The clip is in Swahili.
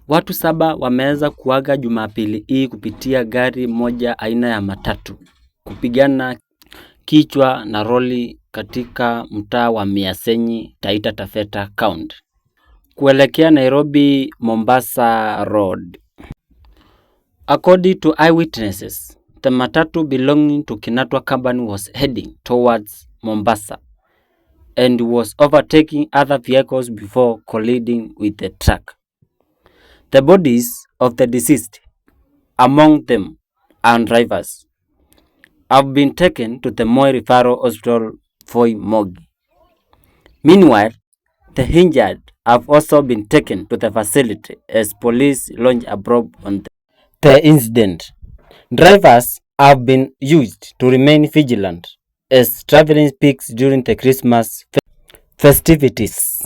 Watu 7 wameweza kuaga Jumapili hii kupitia gari moja aina ya matatu kupigana kichwa na lori katika mtaa wa Miasenyi, Taita Taveta County kuelekea Nairobi Mombasa Road. According to eyewitnesses, the matatu belonging to Kinatwa Company was heading towards Mombasa and was overtaking other vehicles before colliding with the truck. The bodies of the deceased, among them and drivers, have been taken to the Moi Referral Hospital for morgue. Meanwhile, the injured have also been taken to the facility as police launch a probe on the incident. Drivers have been used to remain vigilant as traveling peaks during the Christmas festivities.